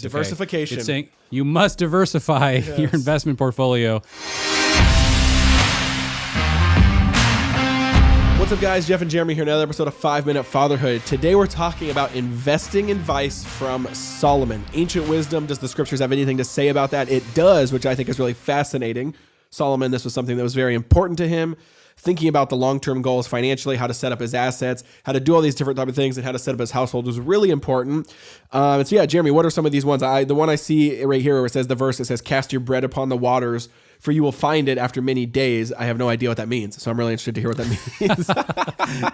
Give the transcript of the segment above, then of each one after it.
Diversification. Okay? It's saying you must diversify your investment portfolio. What's up, guys? Jeff and Jeremy here, another episode of 5 Minute Fatherhood. Today we're talking about investing advice from Solomon. Ancient wisdom. Does the scriptures have anything to say about that? It does, which I think is really fascinating. Solomon, this was something that was very important to him. Thinking about the long-term goals financially, how to set up his assets, how to do all these different type of things, and how to set up his household was really important. And so, yeah, Jeremy, what are some of these ones? The one I see right here where it says the verse, it says, "Cast your bread upon the waters, for you will find it after many days." I have no idea what that means, so I'm really interested to hear what that means.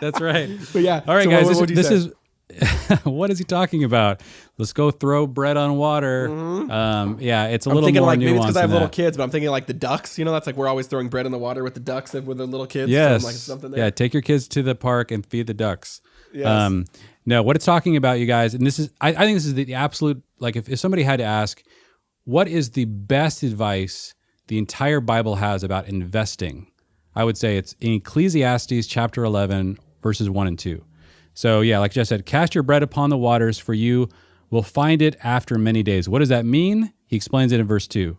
That's right. But yeah. All right, so guys, what this is what is he talking about? Let's go throw bread on water. Yeah, it's a little more nuanced. Maybe it's because I have than little that. kids, but I'm thinking like the ducks. You know, that's like we're always throwing bread in the water with the ducks and with the little kids. Yes. So like something there. Yeah, take your kids to the park and feed the ducks. Yes. No, what it's talking about, you guys, and this is, I think this is the absolute, like if somebody had to ask, what is the best advice the entire Bible has about investing? I would say it's in Ecclesiastes chapter 11, verses 1 and 2. So yeah, like Jeff said, cast your bread upon the waters, for you will find it after many days. What does that mean? He explains it in verse 2.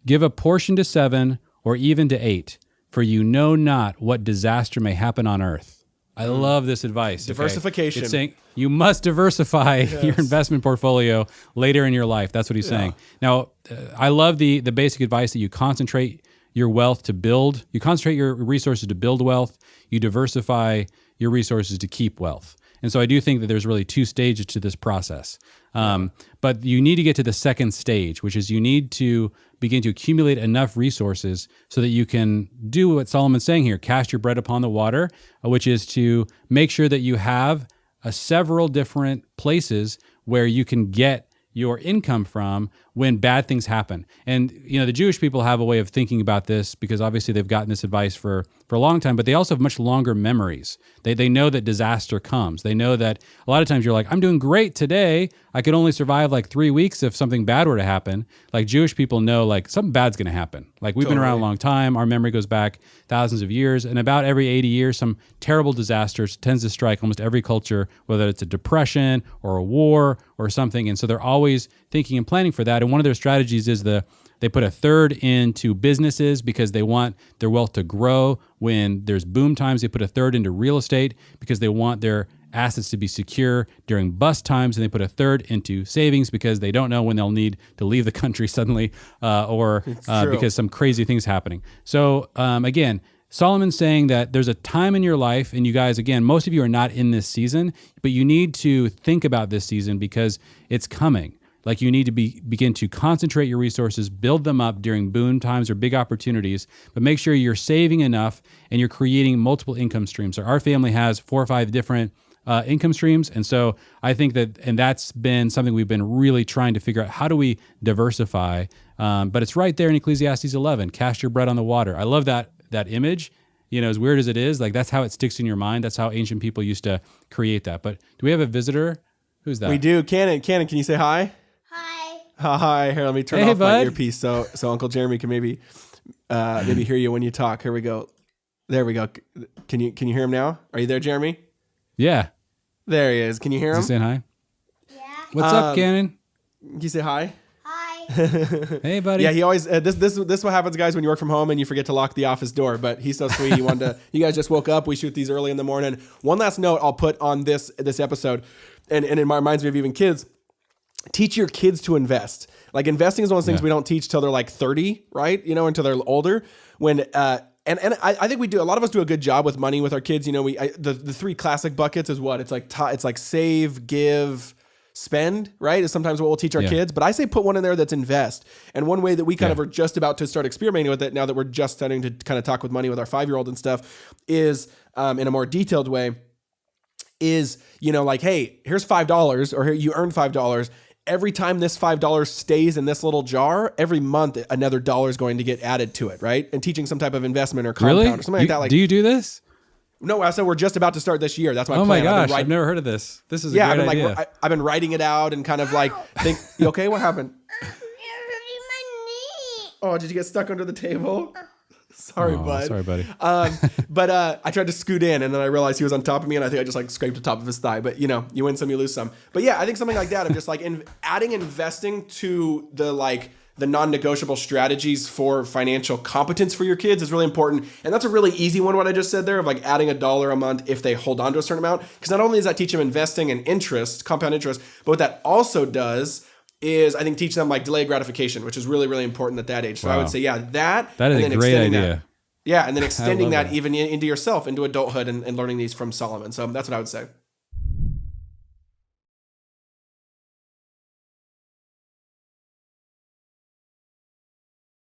Give a portion to 7 or even to 8, for you know not what disaster may happen on earth. I love this advice. Diversification. Okay? It's saying you must diversify your investment portfolio later in your life. That's what he's saying. Now, I love the basic advice that you concentrate your wealth to build. You concentrate your resources to build wealth. You diversify your resources to keep wealth. And so I do think that there's really two stages to this process. But you need to get to the second stage, which is you need to begin to accumulate enough resources so that you can do what Solomon's saying here, cast your bread upon the water, which is to make sure that you have several different places where you can get your income from when bad things happen. And, you know, the Jewish people have a way of thinking about this because obviously they've gotten this advice for a long time, but they also have much longer memories. They know that disaster comes. They know that a lot of times you're like, I'm doing great today. I could only survive like 3 weeks if something bad were to happen. Like Jewish people know like something bad's going to happen. Like we've been around a long time. Our memory goes back thousands of years, and about every 80 years, some terrible disaster tends to strike almost every culture, whether it's a depression or a war or something. And so they're always thinking and planning for that. And one of their strategies is they put a third into businesses because they want their wealth to grow. When there's boom times, they put a third into real estate because they want their assets to be secure during bust times, and they put a third into savings because they don't know when they'll need to leave the country suddenly or because some crazy thing's happening. So again, Solomon's saying that there's a time in your life, and you guys, again, most of you are not in this season, but you need to think about this season because it's coming. Like you need to begin to concentrate your resources, build them up during boom times or big opportunities, but make sure you're saving enough and you're creating multiple income streams. So our family has 4 or 5 different income streams. And so I think that's been something we've been really trying to figure out. How do we diversify? But it's right there in Ecclesiastes 11, cast your bread on the water. I love that image. You know, as weird as it is, like that's how it sticks in your mind. That's how ancient people used to create that. But do we have a visitor? Who's that? We do. Cannon, can you say hi? Hi. Here, let me turn off my earpiece so Uncle Jeremy can maybe hear you when you talk. Here we go. There we go. Can you hear him now? Are you there, Jeremy? Yeah. There he is. Can you hear him? Is he saying hi? Yeah. What's up, Cannon? Can you say hi? Hi. Hey, buddy. Yeah, he always this what happens, guys, when you work from home and you forget to lock the office door. But he's so sweet. He wanted to. You guys just woke up. We shoot these early in the morning. One last note I'll put on this episode, and it reminds me of even kids. Teach your kids to invest. Like investing is one of those things we don't teach till they're like 30, right? You know, until they're older. When and I think we do. A lot of us do a good job with money with our kids. You know, the 3 classic buckets is what? It's like save, give, spend, right? Is sometimes what we'll teach our kids. But I say put one in there that's invest. And one way that we kind of are just about to start experimenting with it now that we're just starting to kind of talk with money with our 5-year-old and stuff is in a more detailed way is, you know, like, hey, here's $5 or here you earn $5. Every time this $5 stays in this little jar, every month another dollar is going to get added to it, right? And teaching some type of investment or compound or something like that. Like, do you do this? No, I said we're just about to start this year. That's my plan. Oh my gosh, I've never heard of this. This is a great idea. I've been writing it out and kind of like think. You okay? What happened? It hurt my knee. Oh, did you get stuck under the table? Sorry, Oh, bud. sorry, buddy. But I tried to scoot in, and then I realized he was on top of me, and I think I just like scraped the top of his thigh. But you win some, you lose some. But yeah, I think something like that of just like adding investing to the non-negotiable strategies for financial competence for your kids is really important. And that's a really easy one, what I just said there, of like adding $1 a month if they hold on to a certain amount. Because not only does that teach them investing and interest, compound interest, but what that also does is I think teach them like delayed gratification, which is really, really important at that age. So I would say, that is a great idea. Yeah, and then extending that that. even into yourself, into adulthood, and learning these from Solomon. So that's what I would say.